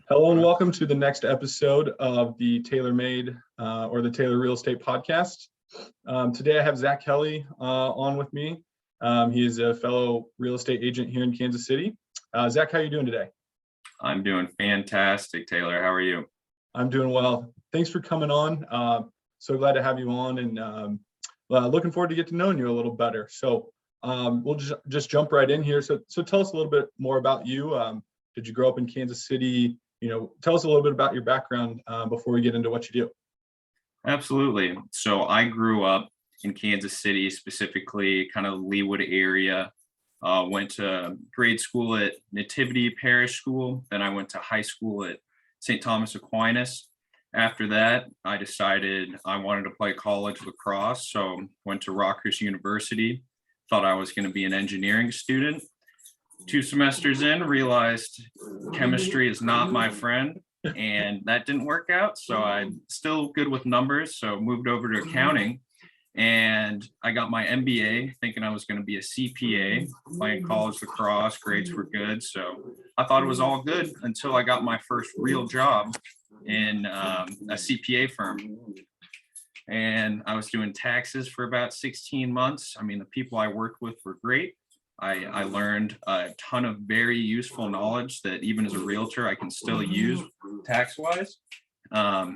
Hello and welcome to the next episode of the Taylor Made or the Taylor Real Estate Podcast. Today I have Zach Kelley on with me. He is a fellow real estate agent here in Kansas City. Zach, how are you doing today? I'm doing fantastic, Taylor. How are you? I'm doing well. Thanks for coming on. So glad to have you on, and looking forward to get to knowing you a little better. So we'll just jump right in here. So tell us a little bit more about you. Did you grow up in Kansas City? Tell us a little bit about your background before we get into what you do. Absolutely. So I grew up in Kansas City, specifically kind of Leawood area. Went to grade school at Nativity Parish School. Then I went to high school at St. Thomas Aquinas. After that, I decided I wanted to play college lacrosse. So went to Rockhurst University. Thought I was going to be an engineering student. 2 semesters in, realized chemistry is not my friend, and that didn't work out. So I'm still good with numbers, so moved over to accounting, and I got my MBA thinking I was going to be a CPA. Playing college lacrosse, grades were good, so I thought it was all good until I got my first real job in a CPA firm. And I was doing taxes for about 16 months. I mean, the people I worked with were great. I learned a ton of very useful knowledge that even as a realtor, I can still use tax-wise. But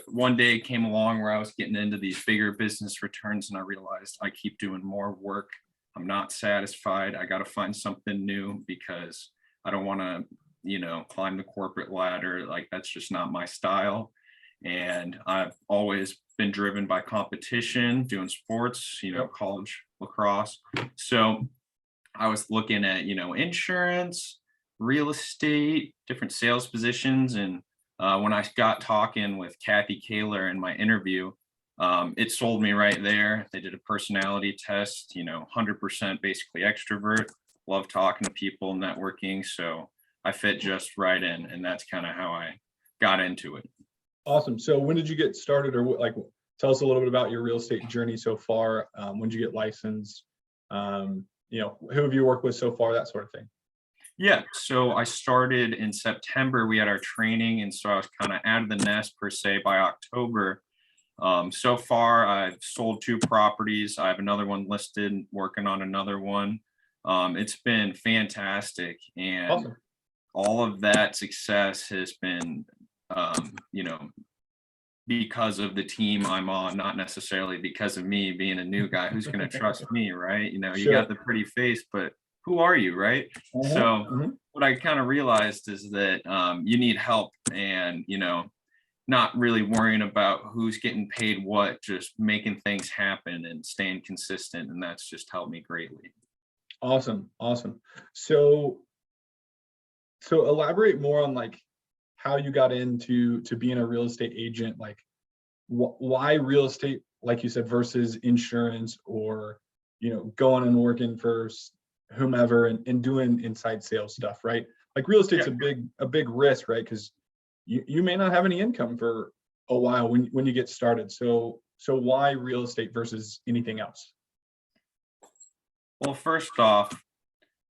one day came along where I was getting into these bigger business returns, and I realized I keep doing more work. I'm not satisfied. I got to find something new because I don't want to, climb the corporate ladder. Like, that's just not my style. And I've always been driven by competition, doing sports, college lacrosse. So I was looking at, insurance, real estate, different sales positions. And when I got talking with Kathy Kaler in my interview, it sold me right there. They did a personality test, 100% basically extrovert, love talking to people, networking. So I fit just right in. And that's kind of how I got into it. Awesome. So when did you get started, or tell us a little bit about your real estate journey so far? When did you get licensed? Who have you worked with so far, that sort of thing? Yeah. So I started in September. We had our training. And so I was kind of out of the nest per se by October. So far, I've sold 2 properties. I have another one listed, working on another one. It's been fantastic. And awesome. All of that success has been because of the team I'm on, not necessarily because of me being a new guy. Who's going to trust me, right? You Sure. got the pretty face, but who are you, right? Mm-hmm. So what I kind of realized is that you need help, and not really worrying about who's getting paid what, just making things happen and staying consistent, and that's just helped me greatly. Awesome. So elaborate more on how you got into being a real estate agent. Why real estate, like you said, versus insurance, or going and working for whomever and doing inside sales stuff, right? Like, real estate's a big risk, right? Because you may not have any income for a while when you get started. So why real estate versus anything else? Well, first off,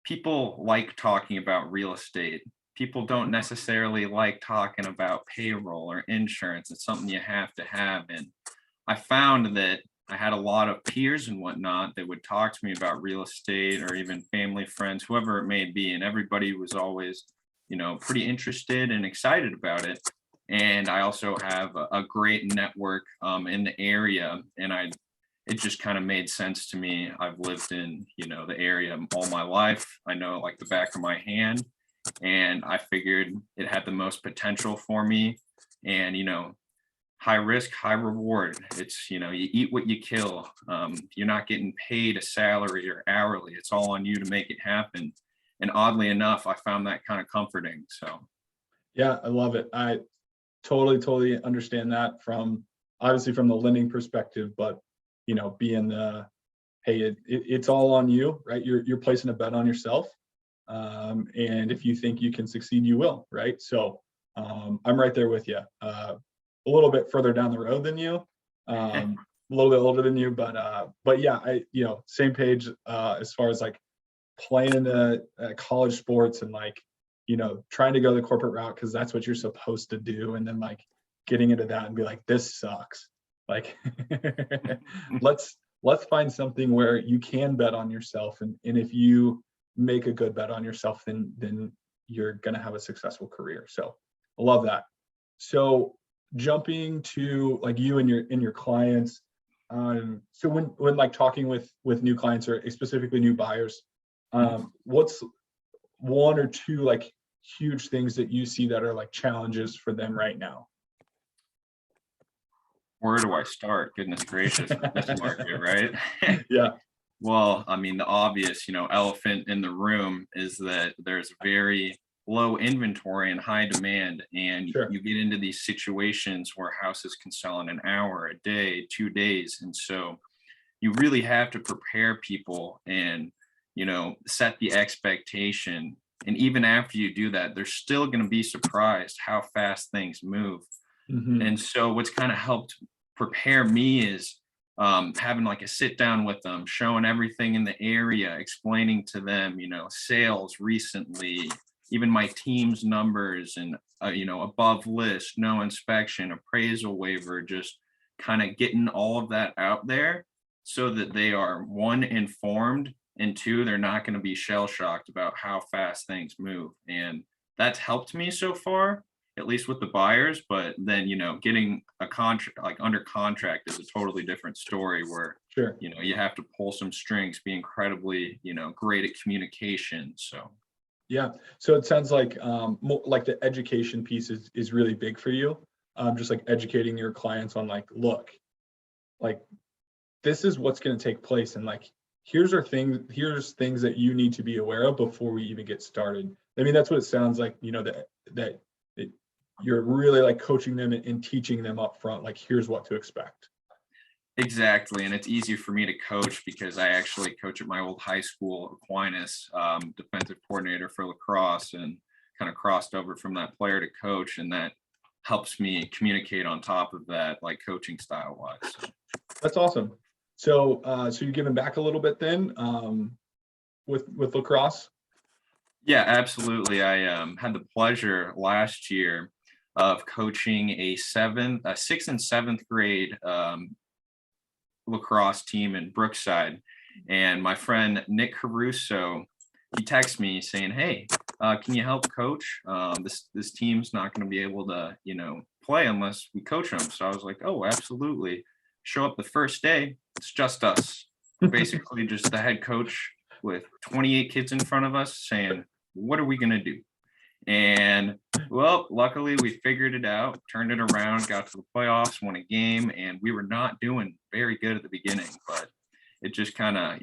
people like talking about real estate. People don't necessarily like talking about payroll or insurance. It's something you have to have. And I found that I had a lot of peers and whatnot that would talk to me about real estate, or even family, friends, whoever it may be. And everybody was always, pretty interested and excited about it. And I also have a great network in the area. And it just kind of made sense to me. I've lived in, the area all my life. I know it like the back of my hand. And I figured it had the most potential for me. And, high risk, high reward. It's, you eat what you kill. You're not getting paid a salary or hourly. It's all on you to make it happen. And oddly enough, I found that kind of comforting. So. Yeah, I love it. I totally understand that obviously from the lending perspective, but, being hey, it's all on you, right? You're placing a bet on yourself. And if you think you can succeed, you will, right? So I'm right there with you. A little bit further down the road than you, a little bit older than you, but yeah, same page as far as playing college sports and trying to go the corporate route because that's what you're supposed to do, and then like getting into that and be like, this sucks. Like, let's find something where you can bet on yourself, and if you make a good bet on yourself, then you're gonna have a successful career. So I love that. So jumping to like you and your clients, so when like talking with new clients or specifically new buyers, what's one or two like huge things that you see that are like challenges for them right now? Where do I start? Goodness gracious, with this market, right? Yeah, Well, I mean, the obvious, elephant in the room is that there's very low inventory and high demand. And sure. you get into these situations where houses can sell in an hour, a day, 2 days. And so you really have to prepare people and, set the expectation. And even after you do that, they're still going to be surprised how fast things move. Hmm. And so what's kind of helped prepare me is having like a sit down with them, showing everything in the area, explaining to them, sales recently, even my team's numbers and, above list, no inspection, appraisal waiver, just kind of getting all of that out there so that they are, one, informed, and two, they're not going to be shell shocked about how fast things move. And that's helped me so far, at least with the buyers. But then, getting a contract, like under contract, is a totally different story where, Sure. you have to pull some strings, be incredibly, great at communication. So Yeah. So it sounds like like the education piece is really big for you. Just like educating your clients on like, look, like this is what's going to take place, and like here's things that you need to be aware of before we even get started. I mean, that's what it sounds like, that you're really like coaching them and teaching them up front, like here's what to expect. exactly. And it's easier for me to coach because I actually coach at my old high school, Aquinas, defensive coordinator for lacrosse, and kind of crossed over from that player to coach. And that helps me communicate on top of that, like coaching style wise. So. That's awesome. So you're giving back a little bit then, with lacrosse? Yeah, absolutely. I had the pleasure last year of coaching a sixth and seventh grade lacrosse team in Brookside. And my friend Nick Caruso, he texted me saying, "Hey, can you help coach? This team's not going to be able to, play unless we coach them." So I was like, "Oh, absolutely." Show up the first day, it's just us. Basically just the head coach with 28 kids in front of us saying, "What are we going to do?" And well, luckily we figured it out, turned it around, got to the playoffs, won a game, and we were not doing very good at the beginning, but it just kind of,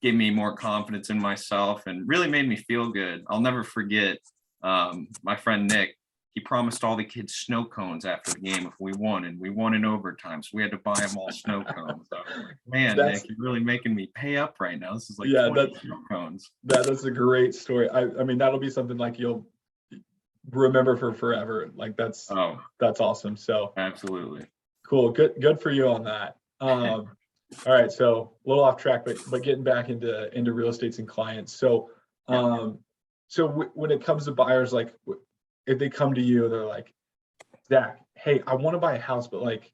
gave me more confidence in myself and really made me feel good. I'll never forget my friend Nick. He promised all the kids snow cones after the game if we won, and we won in overtime. So we had to buy them all snow cones. So I was like, man, That's Nick, you're really making me pay up right now. This is like yeah, 20 snow cones. that's a great story. I mean, that'll be something like you'll remember for forever. Like that's Oh, awesome. So absolutely. cool. Good for you on that. All right, so a little off track, but getting back into real estates and clients. So Yeah. when it comes to buyers, like if they come to you, they're like, Zach, hey, I want to buy a house, but like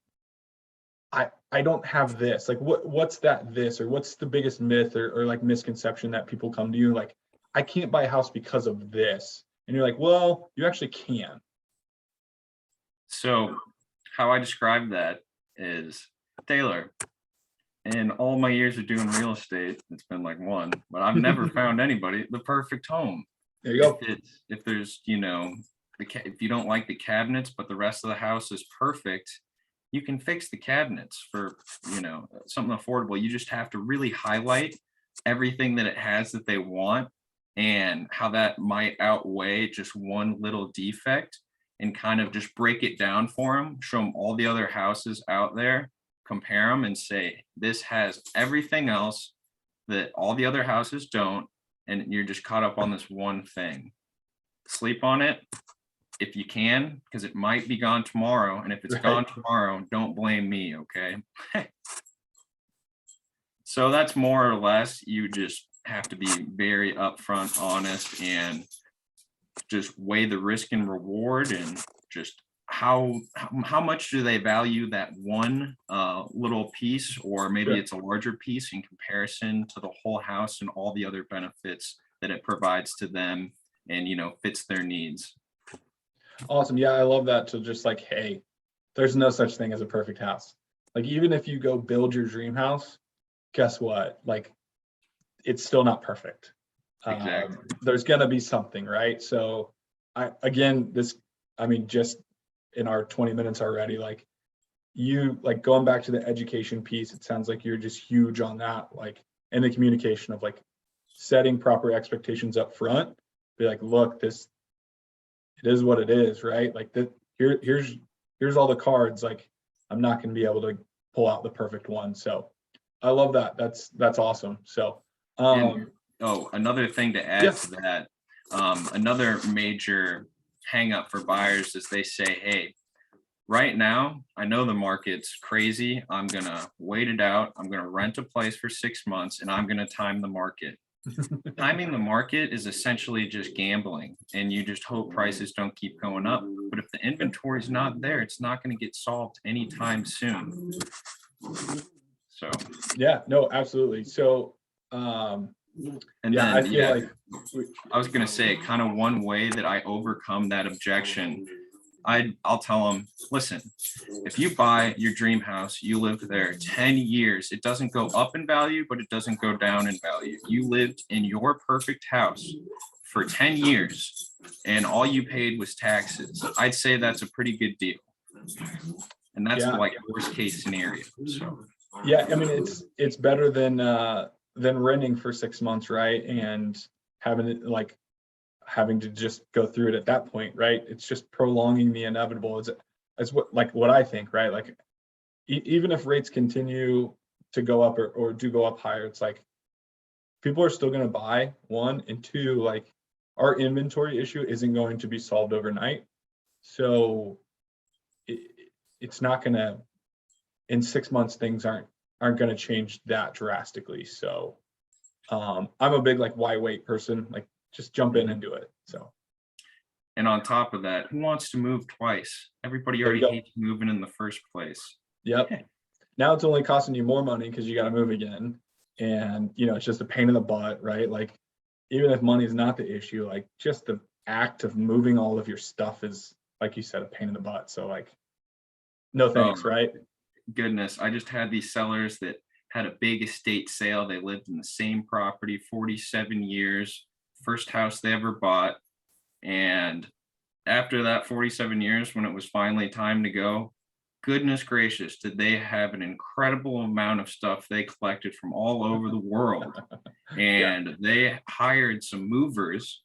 I don't have this. Like what's this, or what's the biggest myth or like misconception that people come to you like, I can't buy a house because of this. And you're like, well, you actually can. So how I describe that is, Taylor, in all my years of doing real estate, it's been like one, but I've never found anybody the perfect home. There you go. If there's, if you don't like the cabinets, but the rest of the house is perfect, you can fix the cabinets for, something affordable. You just have to really highlight everything that it has that they want and how that might outweigh just one little defect, and kind of just break it down for them, show them all the other houses out there, compare them and say, this has everything else that all the other houses don't, and you're just caught up on this one thing. Sleep on it if you can, because it might be gone tomorrow. And if it's gone tomorrow, don't blame me, okay? So that's more or less, you just have to be very upfront, honest, and just weigh the risk and reward, and just how much do they value that one little piece, or maybe Sure. it's a larger piece in comparison to the whole house and all the other benefits that it provides to them, and fits their needs. Awesome. Yeah, I love that. To just like, hey, there's no such thing as a perfect house. Like, even if you go build your dream house, guess what? Like, it's still not perfect. Exactly. There's gonna be something, right? So I mean, just in our 20 minutes already, like, you like going back to the education piece, it sounds like you're just huge on that, like, and the communication of like setting proper expectations up front. Be like, look, this, it is what it is, right? Like, here's all the cards. Like, I'm not going to be able to pull out the perfect one. So I love that. That's awesome. So And another thing to add yeah. to that, another major hang up for buyers is they say, hey, right now, I know the market's crazy. I'm going to wait it out. I'm going to rent a place for 6 months, and I'm going to time the market. Timing the market is essentially just gambling, and you just hope prices don't keep going up. But if the inventory is not there, it's not going to get solved anytime soon. So, Yeah, no, absolutely. So and yeah, I then, feel like I was going to say kind of one way that I overcome that objection. I'll tell them, listen, if you buy your dream house, you live there 10 years, it doesn't go up in value, but it doesn't go down in value. You lived in your perfect house for 10 years and all you paid was taxes. I'd say that's a pretty good deal. And that's yeah, like worst case scenario. So yeah, I mean, it's better than renting for 6 months, right? And having it like having to just go through it at that point, right? It's just prolonging the inevitable. It's what I think, right? Like, even if rates continue to go up, or do go up higher, it's like people are still going to buy, one, and two, like, our inventory issue isn't going to be solved overnight. So it, it's not going to, in 6 months, things aren't going to change that drastically. So I'm a big like why wait person, like, just jump in and do it. So and on top of that, who wants to move twice? Everybody there you already go. hates moving in the first place. Yep. Now it's only costing you more money because you got to move again. And, it's just a pain in the butt, right? Like, even if money is not the issue, like, just the act of moving all of your stuff is, like you said, a pain in the butt. So, like, no Oh, thanks, right? goodness, I just had these sellers that had a big estate sale. They lived in the same property 47 years, first house they ever bought. And after that 47 years, when it was finally time to go, goodness gracious, did they have an incredible amount of stuff they collected from all over the world. Yeah. And they hired some movers,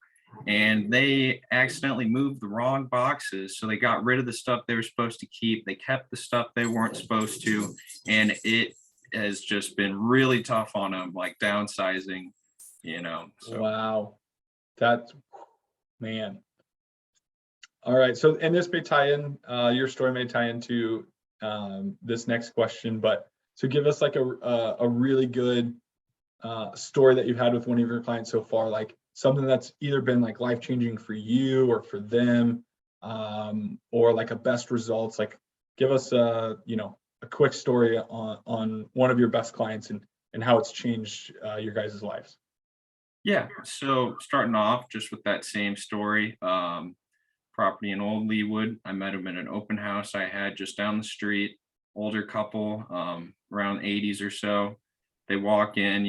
and they accidentally moved the wrong boxes. So they got rid of the stuff they were supposed to keep. They kept the stuff they weren't supposed to. And it has just been really tough on them, like downsizing. So Wow. That's, man. All right. So, and this may tie in, your story may tie into this next question, but so give us like a really good story that you've had with one of your clients so far, like something that's either been like life changing for you or for them, or like a best results. Like, give us a quick story on one of your best clients and how it's changed your guys' lives. yeah, so starting off just with that same story, property in Old Leawood. I met him at an open house I had just down the street, older couple, around 80s or so. They walk in,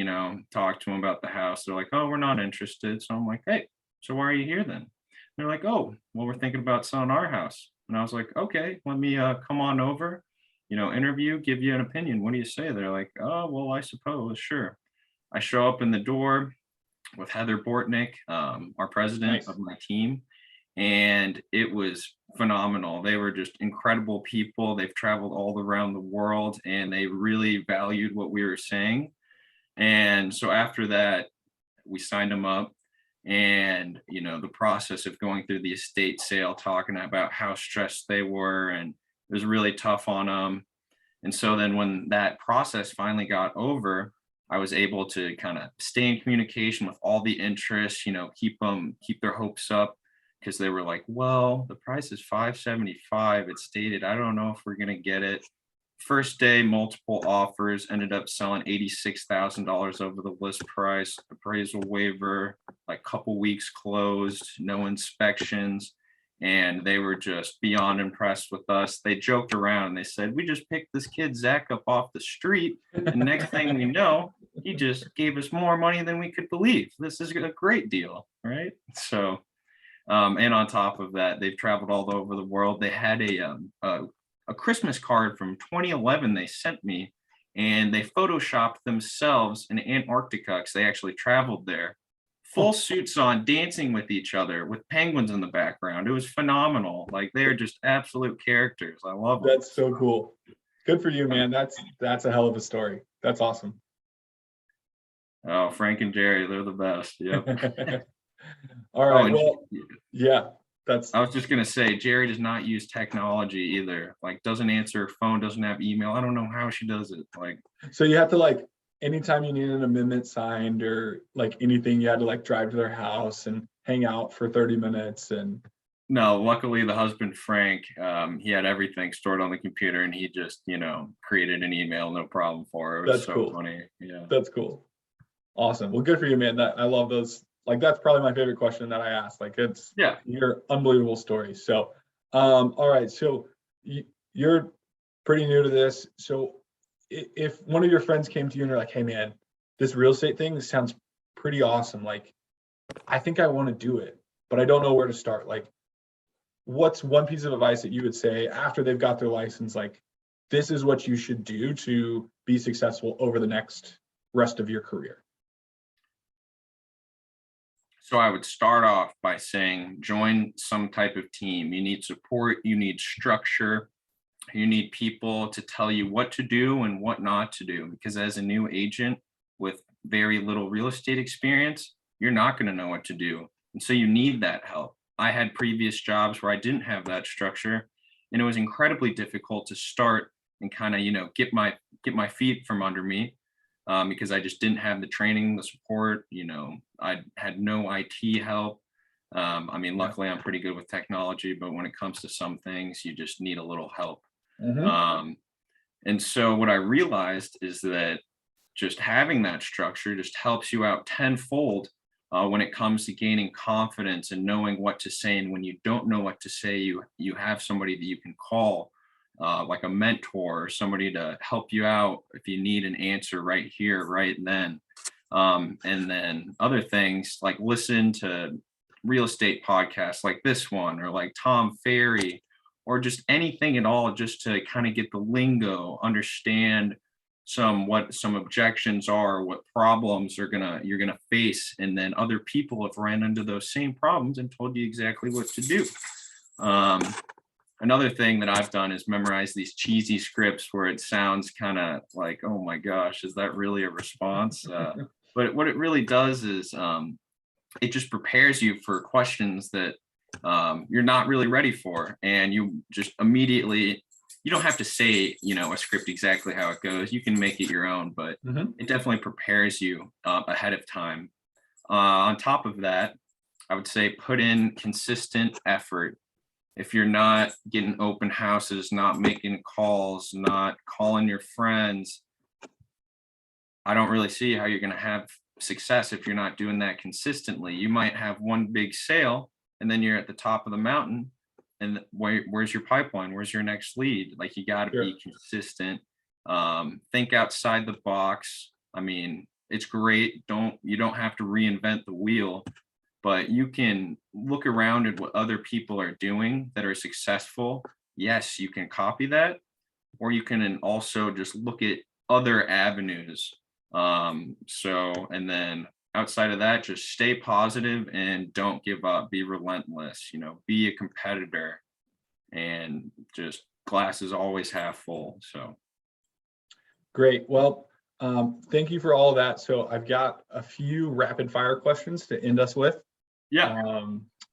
talk to them about the house. They're like, oh, we're not interested. So I'm like, hey, so why are you here then? They're like, oh, well, we're thinking about selling our house. And I was like, okay, let me come on over, interview, give you an opinion. What do you say? They're like, oh, well, I suppose, sure. I show up in the door with Heather Bortnick, our president Nice. of my team, and it was phenomenal. They were just incredible people. They've traveled all around the world, and they really valued what we were saying. And so after that, we signed them up. And the process of going through the estate sale, talking about how stressed they were, and it was really tough on them. And so then when that process finally got over, I was able to kind of stay in communication with all the interests, keep their hopes up, because they were like, well, the price is 575. It's stated. I don't know if we're gonna get it. First day, multiple offers, ended up selling $86,000 over the list price, appraisal waiver, like couple weeks closed, no inspections. And they were just beyond impressed with us. They joked around and they said, we just picked this kid Zach up off the street. And next thing we know, he just gave us more money than we could believe. This is a great deal, right? So, and on top of that, they've traveled all over the world. They had a Christmas card from 2011 they sent me, and they photoshopped themselves in Antarctica because they actually traveled there. Full suits on, dancing with each other with penguins in the background. It was phenomenal. Like they're just absolute characters. I love them. That's so cool. Good for you, man. That's a hell of a story. That's awesome. Oh, Frank and Jerry, they're the best. Yep. All Oh, right. and Well, yeah, that's I was just gonna say, Jerry does not use technology either. Like, doesn't answer her phone, doesn't have email. I don't know how she does it. Like, so you have to like anytime you need an amendment signed or like anything, you had to like drive to their house and hang out for 30 minutes and no, luckily the husband Frank, he had everything stored on the computer, and he just, created an email, no problem for her. It was that's so cool. funny. Yeah. That's cool. Awesome. Well, good for you, man. That I love those. Like that's probably my favorite question that I asked. Like it's Yeah. your unbelievable story. So, all right. So you're pretty new to this. So if one of your friends came to you and they're like, "Hey, man, this real estate thing sounds pretty awesome. Like, I think I want to do it, but I don't know where to start." Like, what's one piece of advice that you would say after they've got their license? Like, this is what you should do to be successful over the next rest of your career. So I would start off by saying, join some type of team. You need support, you need structure, you need people to tell you what to do and what not to do. Because as a new agent with very little real estate experience, you're not going to know what to do. And so you need that help. I had previous jobs where I didn't have that structure, and it was incredibly difficult to start and kind of, get my feet from under me. Because I just didn't have the training, the support, I had no IT help. Luckily I'm pretty good with technology, but when it comes to some things, you just need a little help. Mm-hmm. And so what I realized is that just having that structure just helps you out tenfold when it comes to gaining confidence and knowing what to say. And when you don't know what to say, you have somebody that you can call, like a mentor or somebody to help you out if you need an answer right here, right then. And then other things like listen to real estate podcasts like this one, or like Tom Ferry, or just anything at all, just to kind of get the lingo, understand what some objections are, what problems you're gonna face, and then other people have ran into those same problems and told you exactly what to do. Another thing that I've done is memorize these cheesy scripts where it sounds kind of like, oh my gosh, is that really a response? But what it really does is it just prepares you for questions that you're not really ready for. And you just immediately, you don't have to say, a script exactly how it goes. You can make it your own, but Mm-hmm. it definitely prepares you ahead of time. On top of that, I would say put in consistent effort. If you're not getting open houses, not making calls, not calling your friends, I don't really see how you're going to have success if you're not doing that consistently. You might have one big sale and then you're at the top of the mountain, and where's your pipeline? Where's your next lead? Like, you got to Sure. be consistent. Think outside the box. It's great. You don't have to reinvent the wheel, but you can look around at what other people are doing that are successful. Yes, you can copy that, or you can also just look at other avenues. And then outside of that, just stay positive and don't give up. Be relentless, be a competitor, and just glass is always half full. So Great. Well, thank you for all of that. So I've got a few rapid fire questions to end us with. yeah.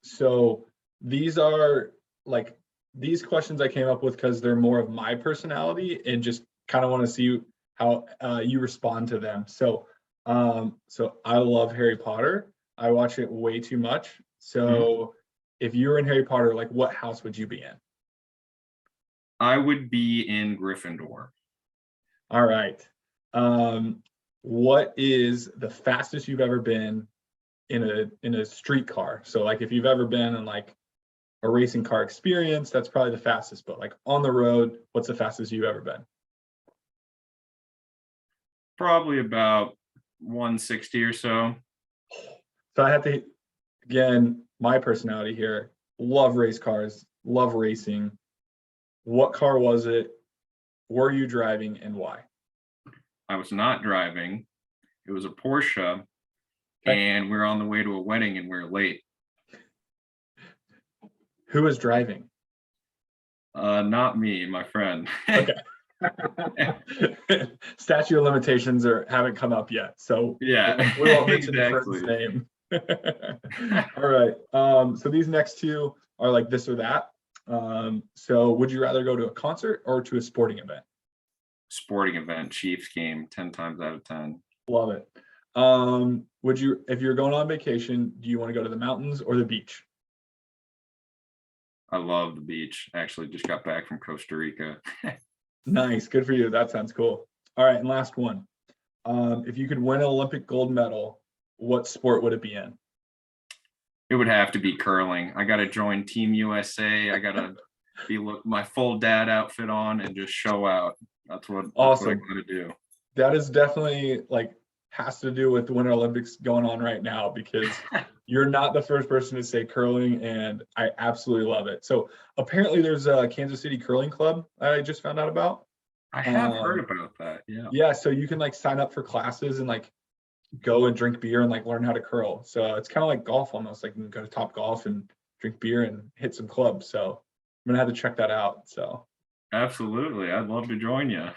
So these are like these questions I came up with because they're more of my personality and just kind of want to see how you respond to them. So I love Harry Potter. I watch it way too much. So if you were in Harry Potter, like what house would you be in? I would be in Gryffindor. All right. What is the fastest you've ever been in a street car? So like if you've ever been in like a racing car experience, that's probably the fastest, but like on the road, what's the fastest you've ever been? Probably about 160 or so. So I have to, again, my personality here, love race cars, love racing. What car was it? Were you driving and why? I was not driving. It was a Porsche, Okay. and we were on the way to a wedding and we were late. Who was driving? Not me, my friend. Okay. Statute of limitations haven't come up yet, so Yeah, we won't mention the exactly. friend's name. All right. So these next two are like this or that. So would you rather go to a concert or to a sporting event? Sporting event, Chiefs game, 10 times out of 10. Love it. Would you, if you're going on vacation, do you want to go to the mountains or the beach? I love the beach. Actually, just got back from Costa Rica. Nice, good for you. That sounds cool. All right, and last one. If you could win an Olympic gold medal, what sport would it be in? It would have to be curling. I got to join Team USA. I got to be my full dad outfit on and just show out. That's what I Awesome. got to do. That is definitely like has to do with the Winter Olympics going on right now because you're not the first person to say curling, and I absolutely love it. So apparently there's a Kansas City curling club I just found out about. I have heard about that. Yeah. Yeah, so you can like sign up for classes and like go and drink beer and like learn how to curl. So it's kind of like golf almost. Like you can go to Top Golf and drink beer and hit some clubs. So I'm gonna have to check that out. So Absolutely. I'd love to join you.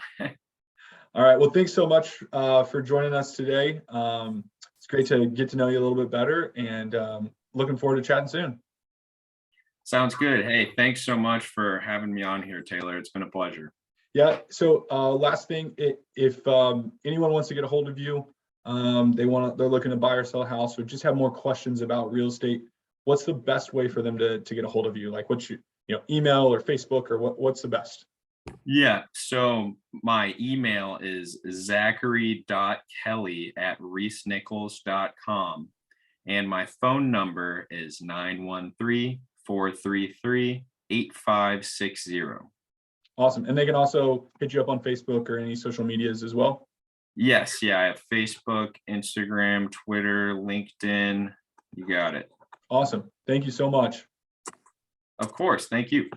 all right. Well, thanks so much for joining us today. It's great to get to know you a little bit better, and looking forward to chatting soon. Sounds good. Hey, thanks so much for having me on here, Taylor. It's been a pleasure. Yeah. So last thing, if anyone wants to get a hold of you, they're looking to buy or sell a house, or just have more questions about real estate, what's the best way for them to get a hold of you? Like what's your email or Facebook, or what's the best? Yeah. So my email is zachary.kelly@reesenichols.com. And my phone number is 913-433-8560. Awesome. And they can also hit you up on Facebook or any social medias as well. Yes. Yeah. I have Facebook, Instagram, Twitter, LinkedIn. You got it. Awesome. Thank you so much. Of course. Thank you.